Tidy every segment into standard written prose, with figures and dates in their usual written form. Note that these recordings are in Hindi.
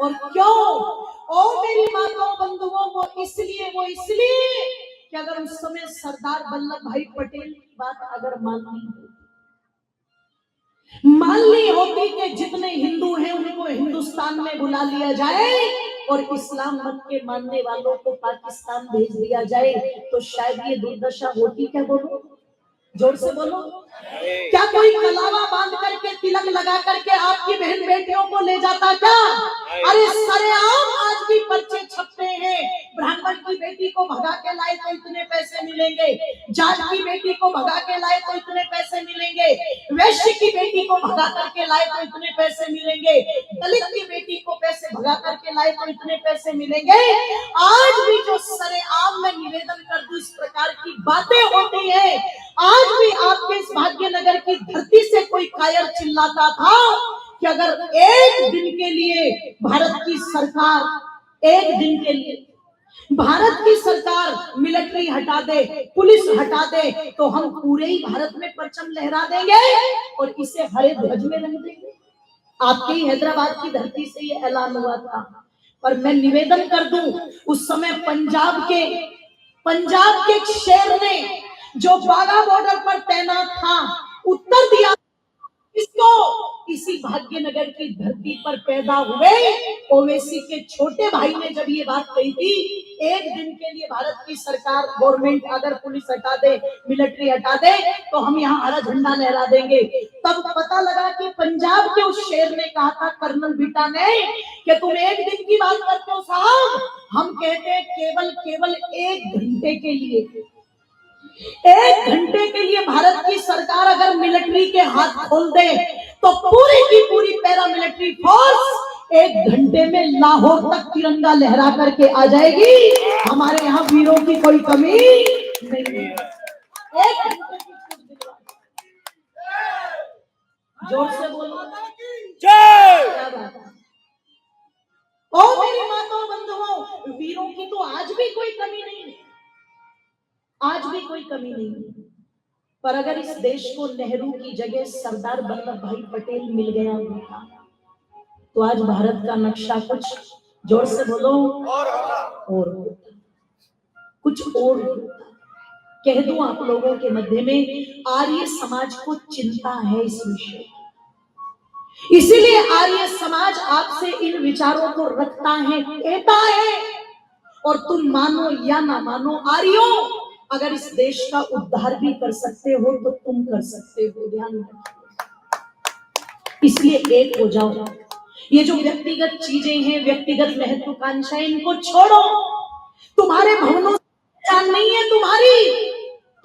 और क्यों? ओ मेरी माताओं बंधुओं, वो इसलिए कि अगर उस समय सरदार वल्लभ भाई पटेल की बात अगर माननी होती कि जितने हिंदू हैं उनको हिंदुस्तान में बुला लिया जाए और इस्लाम मत के मानने वालों को पाकिस्तान भेज दिया जाए, तो शायद ये दुर्दशा होती। क्या बोलो, जोर से बोलो। क्या कोई कलावा बांध करके तिलक लगा करके आपकी बहन बेटियों को ले जाता क्या? अरे सरेआम आज भी पर्चे छपते हैं, ब्राह्मण की बेटी को भगा के लाए तो इतने पैसे मिलेंगे, जाट की बेटी को भगा के लाए तो इतने पैसे मिलेंगे, वैश्य की बेटी को भगा करके लाए तो इतने पैसे मिलेंगे, दलित की बेटी को पैसे भगा करके लाए तो इतने पैसे मिलेंगे। आज भी जो सरेआम में निवेदन कर दूं, इस प्रकार की बातें होती है। आज भी आपके इस भाग्यनगर की धरती से कोई कायर चिल्लाता था कि अगर एक दिन के लिए भारत की सरकार, एक दिन के लिए भारत की सरकार मिलिट्री हटा दे, पुलिस हटा दे, तो हम पूरे ही भारत में परचम लहरा देंगे और इसे हरे ध्वज में रंग देंगे। आपके ही हैदराबाद की धरती से ये ऐलान हुआ था। पर मैं निवेदन कर दूं, उस समय पंजाब के एक शेर ने जो बाघा बॉर्डर पर तैनात था, उत्तर दिया इसको, इसी भाग्यनगर की धरती पर पैदा हुए ओवैसी के छोटे भाई ने जब ये बात कही थी, एक दिन के लिए भारत की सरकार, गवर्नमेंट अगर पुलिस हटा दे, मिलिट्री हटा दे, तो हम यहाँ हरा झंडा लहरा देंगे। तब पता लगा कि पंजाब के उस शेर ने कहा था, कर्नल बिटा ने, कि तुम एक दिन की बात करते हो साहब, हम कहते हैं केवल 1 घंटे के लिए, 1 घंटे के लिए भारत की सरकार अगर मिलिट्री के हाथ खोल दे, तो पूरी की पूरी पैरामिलिट्री फोर्स 1 घंटे में लाहौर तक तिरंगा लहरा करके आ जाएगी। हमारे यहाँ वीरों की कोई कमी नहीं है। 1 घंटे की, जोर से बोलो जय। ओ मेरी माताओं बंधुओं, वीरों की तो आज भी कोई कमी नहीं है, आज भी कोई कमी नहीं है। पर अगर इस देश को नेहरू की जगह सरदार वल्लभ भाई पटेल मिल गया होता, तो आज भारत का नक्शा कुछ, जोर से बोलो, और होता, कुछ और होता। कह दूं आप लोगों के मध्य में, आर्य समाज को चिंता है इस विषय, इसीलिए आर्य समाज आपसे इन विचारों को रखता है, कहता है, और तुम मानो या ना मानो, आर्यों अगर इस देश का उद्धार भी कर सकते हो तो तुम कर सकते हो, ध्यान रखिए। इसलिए एक हो जाओ। ये जो व्यक्तिगत चीजें हैं, व्यक्तिगत महत्वाकांक्षाएं, इनको छोड़ो। तुम्हारे भवनों से पहचान नहीं है तुम्हारी,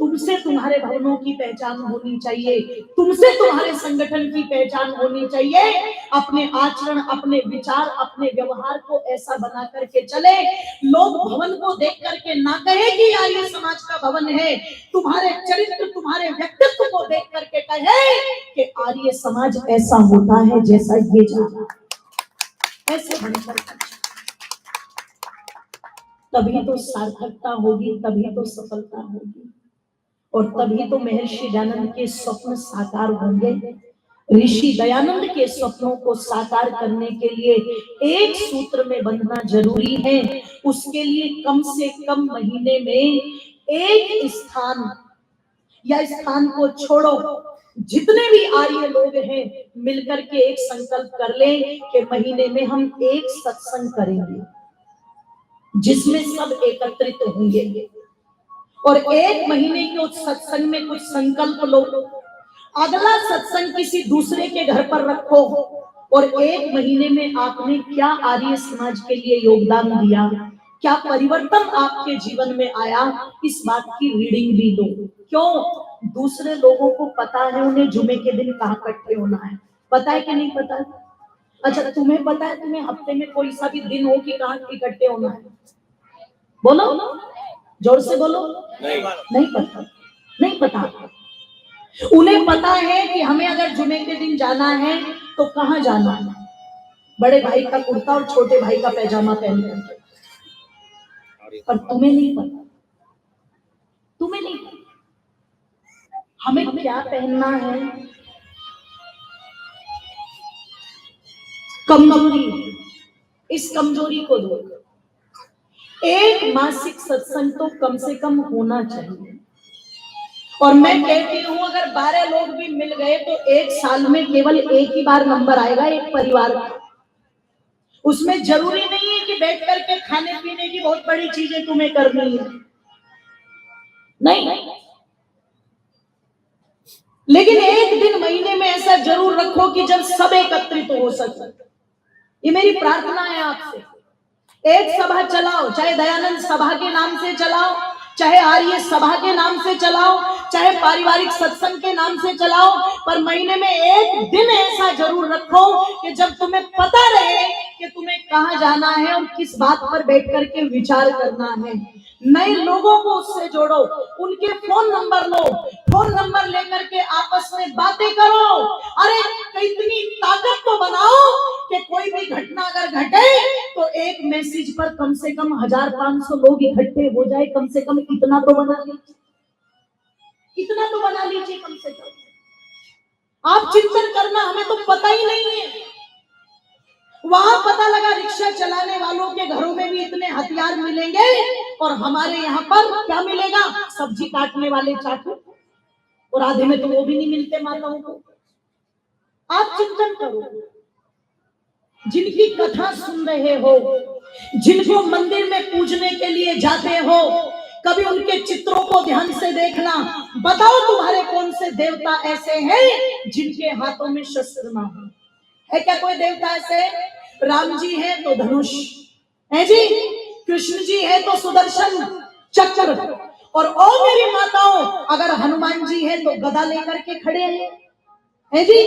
तुमसे तुम्हारे भवनों की पहचान होनी चाहिए, तुमसे तुम्हारे संगठन की पहचान होनी चाहिए। अपने आचरण, अपने विचार, अपने व्यवहार को ऐसा बना करके चले, लोग भवन को देख करके ना कहे कि आर्य समाज का भवन है, तुम्हारे चरित्र, तुम्हारे व्यक्तित्व को देख करके कहे कि आर्य समाज ऐसा होता है जैसा ये जाना, ऐसे बनकर, तभी तो सार्थकता होगी, तभी तो सफलता होगी, और तभी तो महर्षि दयानंद के स्वप्न साकार होंगे। ऋषि दयानंद के स्वप्नों को साकार करने के लिए एक सूत्र में बंधना जरूरी है। उसके लिए कम से कम महीने में एक स्थान, या स्थान को छोड़ो, जितने भी आर्य लोग हैं मिलकर के एक संकल्प कर लें कि महीने में हम एक सत्संग करेंगे जिसमें सब एकत्रित होंगे, और 1 महीने के उस सत्संग में कुछ संकल्प लो। अगला सत्संग किसी दूसरे के घर पर रखो, और 1 महीने में आपने क्या आर्य समाज के लिए योगदान दिया, क्या परिवर्तन आपके जीवन में आया, इस बात की रीडिंग भी लो। क्यों? दूसरे लोगों को पता है उन्हें जुमे के दिन कहाँ इकट्ठे होना है, पता है कि नहीं पता? अच्छा, तुम्हें पता है तुम्हें हफ्ते में कोई सा भी दिन हो कि कहाँ इकट्ठे होना है? बोलो, जोर से बोलो। नहीं पता, नहीं पता। उन्हें पता है कि हमें अगर जुमे के दिन जाना है तो कहाँ जाना है, बड़े भाई का कुर्ता और छोटे भाई का पैजामा पहन करके। पर तुम्हें नहीं पता, तुम्हें नहीं पता हमें क्या पहनना है। कमजोरी है, इस कमजोरी को दूर। एक मासिक सत्संग तो कम से कम होना चाहिए। और मैं कहती हूं अगर 12 लोग भी मिल गए तो एक साल में केवल एक ही बार नंबर आएगा एक परिवार का। उसमें जरूरी नहीं है कि बैठ करके खाने पीने की बहुत बड़ी चीजें तुम्हें करनी है, नहीं। लेकिन एक दिन महीने में ऐसा जरूर रखो कि जब सब एकत्रित हो सके। ये मेरी प्रार्थना है आपसे। एक सभा चलाओ, चाहे दयानंद सभा के नाम से चलाओ, चाहे आर्य सभा के नाम से चलाओ, चाहे पारिवारिक सत्संग के नाम से चलाओ, पर महीने में एक दिन ऐसा जरूर रखो कि जब तुम्हें पता रहे कि तुम्हें कहां जाना है और किस बात पर बैठ करके विचार करना है। नए लोगों को उससे जोड़ो, उनके फोन नंबर लो, फोन नंबर लेकर के आपस में बातें करो। अरे इतनी ताकत तो बनाओ कि कोई भी घटना अगर घटे तो एक मैसेज पर कम से कम 1500 लोग इकट्ठे हो जाए। कम से कम इतना तो बना लीजिए, इतना तो बना लीजिए कम से कम। आप चिंतन करना, हमें तो पता ही नहीं है। वहां पता लगा रिक्शा चलाने वालों के घरों में भी इतने हथियार मिलेंगे और हमारे यहाँ पर क्या मिलेगा? सब्जी काटने वाले चाकू, और आधे में तो वो भी नहीं मिलते माताओं को। आप चिंतन करो, जिनकी कथा सुन रहे हो, जिनको मंदिर में पूजने के लिए जाते हो, कभी उनके चित्रों को ध्यान से देखना। बताओ तुम्हारे कौन से देवता ऐसे हैं जिनके हाथों में शस्त्र ना हो? है क्या कोई देवता ऐसे? राम जी है तो धनुष है जी, कृष्ण जी है तो सुदर्शन चक्र, और ओ मेरी माताओं अगर हनुमान जी है तो गदा लेकर के खड़े हैं, है जी।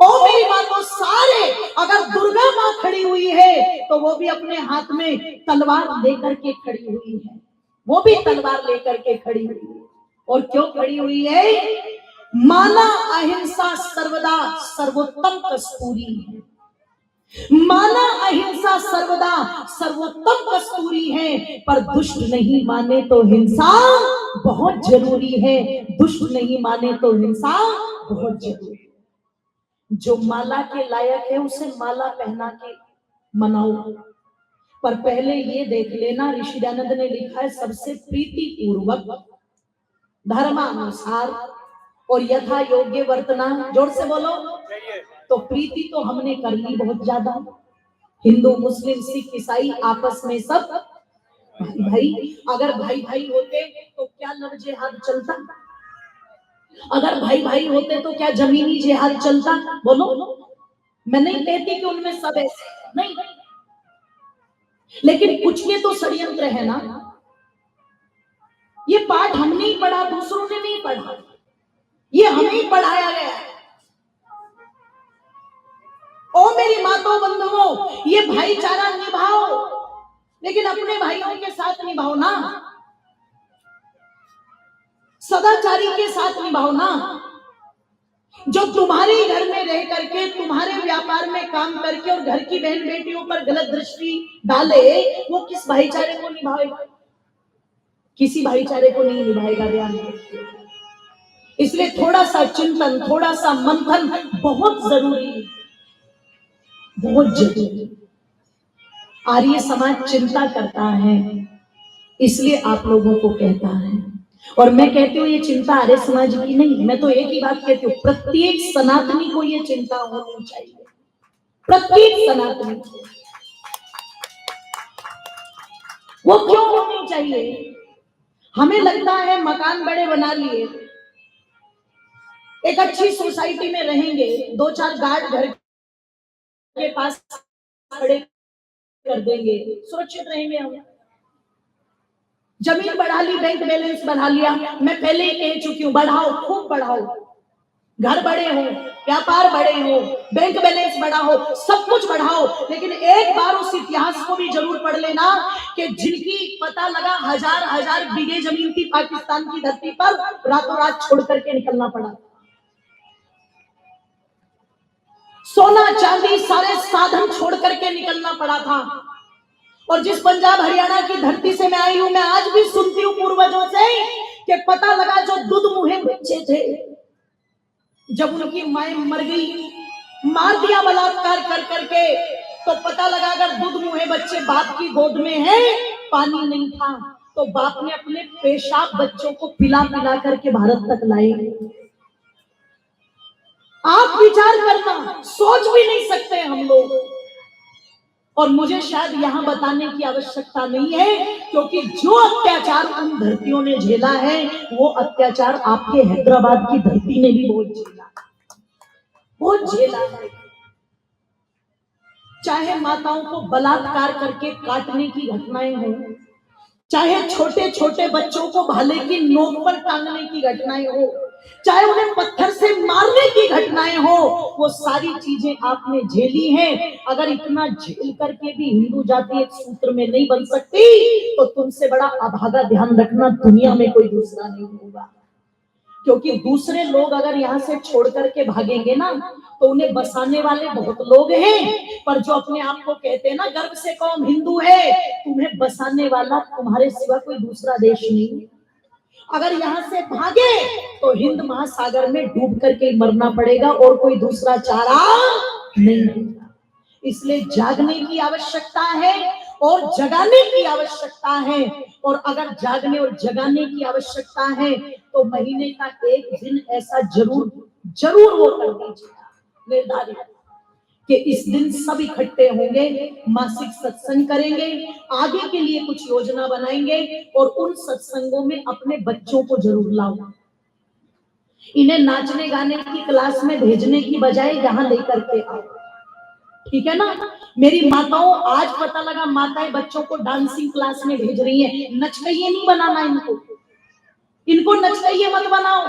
ओ मेरी माताओं सारे, अगर दुर्गा माँ खड़ी हुई है तो वो भी अपने हाथ में तलवार लेकर के खड़ी हुई है, वो भी तलवार लेकर के खड़ी हुई है। और क्यों खड़ी हुई है? माना अहिंसा सर्वदा सर्वोत्तम कस्तूरी है। माना अहिंसा सर्वदा सर्वोत्तम कस्तूरी है, पर दुष्ट नहीं माने तो हिंसा बहुत जरूरी है। दुष्ट नहीं माने तो हिंसा बहुत जरूरी है। जो माला के लायक है उसे माला पहना के मनाओ, पर पहले ये देख लेना, ऋषि दयानंद ने लिखा है सबसे प्रीति पूर्वक धर्मानुसार और यथा योग्य वर्तना। जोर से बोलो। तो प्रीति तो हमने कर ली बहुत ज्यादा, हिंदू मुस्लिम सिख ईसाई आपस में सब भाई भाई। अगर भाई भाई होते तो क्या लव जिहाद चलता? अगर भाई भाई होते तो क्या जमीनी जिहाद चलता? बोलो। मैं नहीं कहती कि उनमें सब ऐसे नहीं, लेकिन कुछ के तो षड्यंत्र है ना। ये पाठ हमने ही पढ़ा, दूसरों ने नहीं पढ़ा, ये हमें ही पढ़ाया गया है। ओ मेरी माताओं बंधुओं, ये भाईचारा निभाओ, लेकिन अपने भाइयों के साथ निभाओ ना, सदाचारी के साथ निभाओ ना। जो तुम्हारे घर में रह करके, तुम्हारे व्यापार में काम करके और घर की बहन बेटियों पर गलत दृष्टि डाले, वो किस भाईचारे को निभाएगा? किसी भाईचारे को नहीं निभाएगा। ध्यान रखिए। इसलिए थोड़ा सा चिंतन, थोड़ा सा मंथन बहुत जरूरी है, बहुत जरूरी। आर्य समाज चिंता करता है, इसलिए आप लोगों को कहता है। और मैं कहती हूँ ये चिंता आर्य समाज की नहीं, मैं तो एक ही बात कहती हूँ, प्रत्येक सनातनी को ये चिंता होनी चाहिए, प्रत्येक सनातनी को। वो क्यों होनी चाहिए? हमें लगता है मकान बड़े बना लिए, एक अच्छी सोसाइटी में रहेंगे, 2-4 गार्ड घर के पास खड़े कर देंगे, सुरक्षित रहेंगे हम। जमीन बढ़ा ली, बैंक बैलेंस बढ़ा लिया। मैं पहले ही कह चुकी हूँ, बढ़ाओ, खूब बढ़ाओ, घर बड़े हो, व्यापार बड़े हो, बैंक बैलेंस बढ़ा हो, सब कुछ बढ़ाओ, लेकिन एक बार उस इतिहास को भी जरूर पढ़ लेना कि जिनकी पता लगा हजार बीघे जमीन थी पाकिस्तान की धरती पर, रातों रात छोड़ करके निकलना पड़ा। सोना चांदी सारे साधन छोड़ करके निकलना पड़ा था। और जिस पंजाब हरियाणा की धरती से मैं आई हूं, मैं आज भी सुनती हूँ पूर्वजों से कि पता लगा जो दूध मुहे बच्चे थे, जब उनकी माए मर गई, मार दिया बलात्कार कर करके, तो पता लगा अगर दूध मुहे बच्चे बाप की गोद में हैं, पानी नहीं था तो बाप ने अपने पेशाब बच्चों को पिला पिला करके भारत तक लाए। आप विचार करना, सोच भी नहीं सकते हम लोग। और मुझे शायद यहां बताने की आवश्यकता नहीं है, क्योंकि जो अत्याचार उन धरतियों ने झेला है वो अत्याचार आपके हैदराबाद की धरती ने भी बहुत झेला है। चाहे माताओं को बलात्कार करके काटने की घटनाएं हों, चाहे छोटे छोटे बच्चों को भाले की नोक पर टांगने की घटनाएं हो, चाहे उन्हें पत्थर से मारने की घटनाएं हो, वो सारी चीजें आपने झेली हैं। अगर इतना झेल करके भी हिंदू जाति एक सूत्र में नहीं बन सकती तो तुमसे बड़ा अभागा ध्यान रखना दुनिया में कोई दूसरा नहीं होगा। क्योंकि दूसरे लोग अगर यहाँ से छोड़ करके भागेंगे ना तो उन्हें बसाने वाले बहुत लोग हैं, पर जो अपने आप को कहते हैं ना गर्व से कौम हिंदू है, तुम्हें बसाने वाला तुम्हारे सिवा कोई दूसरा देश नहीं। अगर यहाँ से भागे तो हिंद महासागर में डूब करके मरना पड़ेगा और कोई दूसरा चारा नहीं। इसलिए जागने की आवश्यकता है और जगाने की आवश्यकता है। और अगर जागने और जगाने की आवश्यकता है तो महीने का एक दिन ऐसा जरूर वो कर दीजिएगा निर्धारित कि इस दिन सब इकट्ठे होंगे, मासिक सत्संग करेंगे, आगे के लिए कुछ योजना बनाएंगे और उन सत्संगों में अपने बच्चों को जरूर लाओ। इन्हें नाचने गाने की क्लास में भेजने की बजाय यहाँ लेकर के आओ, ठीक है ना। मेरी माताओं, आज पता लगा माताएं बच्चों को डांसिंग क्लास में भेज रही हैं। नचकइये नहीं बनाना इनको नचकइये मत बनाओ।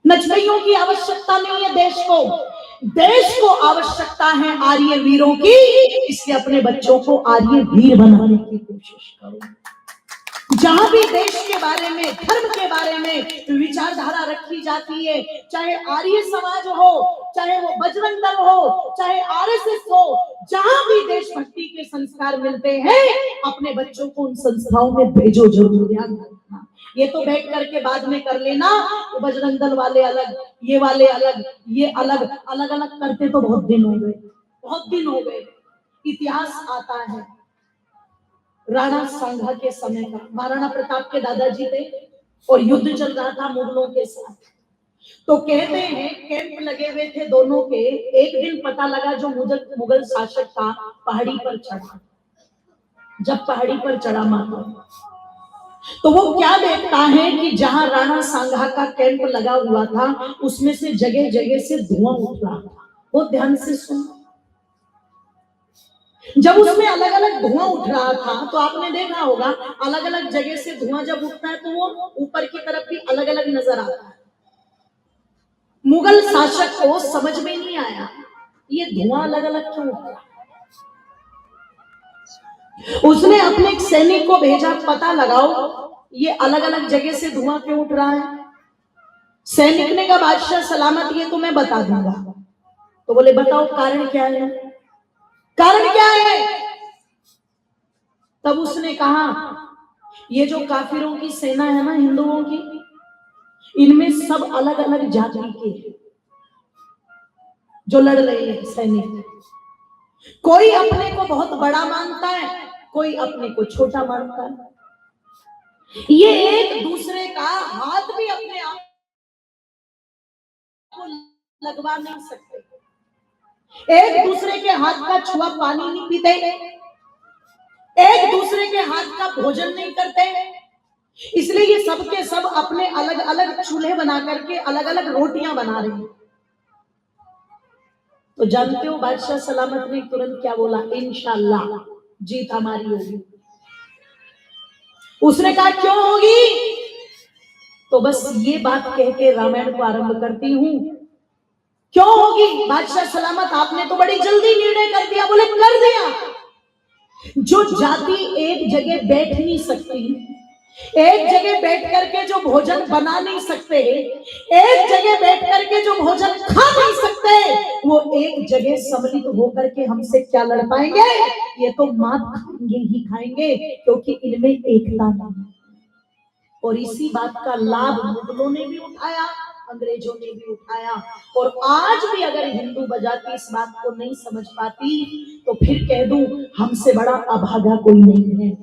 नचकइयों की आवश्यकता नहीं है देश को आवश्यकता है आर्य वीरों की, इसलिए अपने बच्चों को आर्य वीर बनाने की कोशिश करो। जहां भी देश के बारे में, धर्म के बारे में विचारधारा रखी जाती है, चाहे आर्य समाज हो, चाहे वो बजरंग दल हो, चाहे आरएसएस हो, जहां भी देशभक्ति के संस्कार मिलते हैं अपने बच्चों को उन संस्थाओं में भेजो जरूर। ध्यान रखना, ये तो बैठ करके बाद में कर लेना, तो बजरंग दल वाले अलग, ये वाले अलग, ये अलग अलग करते तो बहुत दिन हो गए। इतिहास आता है राणा सांगा के समय का। महाराणा प्रताप के दादाजी थे और युद्ध चल रहा था मुगलों के साथ। तो कहते हैं कैंप लगे हुए थे दोनों के। एक दिन पता लगा जो मुगल शासक था पहाड़ी पर चढ़ा। जब पहाड़ी पर चढ़ा माता, तो वो क्या देखता है कि जहां राणा सांगा का कैंप लगा हुआ था उसमें से जगह जगह से धुआं उठ रहा था। वो ध्यान से सुन, जब उसमें अलग अलग धुआं उठ रहा था तो आपने देखा होगा अलग अलग जगह से धुआं जब उठता है तो वो ऊपर की तरफ भी अलग अलग नजर आता है। मुगल शासक को समझ में नहीं आया ये धुआं अलग अलग क्यों उठ रहा है। उसने अपने एक सैनिक को भेजा, पता लगाओ ये अलग अलग जगह से धुआं क्यों उठ रहा है। सैनिक ने कहा बादशाह सलामत, ये तो मैं बता दूंगा। तो बोले बताओ कारण क्या है, कारण क्या है। तब उसने कहा ये जो काफिरों की सेना है ना हिंदुओं की, इनमें सब अलग अलग जाति के जो लड़ रहे हैं सैनिक। कोई अपने को बहुत बड़ा मानता है, कोई अपने को छोटा मानता है। ये एक दूसरे का हाथ भी अपने आप को लगवा नहीं सकते, एक दूसरे के हाथ का छुआ पानी नहीं पीते, एक दूसरे के हाथ का भोजन नहीं करते। इसलिए ये सब के सब अपने अलग अलग चूल्हे बना करके अलग अलग रोटियां बना रहे हैं। तो जानते हो बादशाह सलामत ने तुरंत क्या बोला, इंशाअल्लाह जीत हमारी होगी। उसने कहा क्यों होगी, तो बस ये बात कह के रामायण को आरंभ करती हूं। क्यों होगी बादशाह सलामत, आपने तो बड़ी जल्दी निर्णय कर दिया। बोले कर दिया, जो जाति एक जगह बैठ नहीं सकती, एक जगह बैठ करके जो भोजन बना नहीं सकते, एक जगह बैठ करके जो भोजन खा नहीं सकते, वो एक जगह सम्मिलित होकर के हमसे क्या लड़ पाएंगे। ये तो मात खाएंगे ही खाएंगे, क्योंकि इनमें एकता नहीं। और इसी बात का लाभ मुगलों ने भी उठाया अंग्रेजों ने भी उठाया। और आज भी अगर हिंदू बजाती इस बात को नहीं समझ पाती तो फिर कह दूं हमसे बड़ा अभागा कोई नहीं है।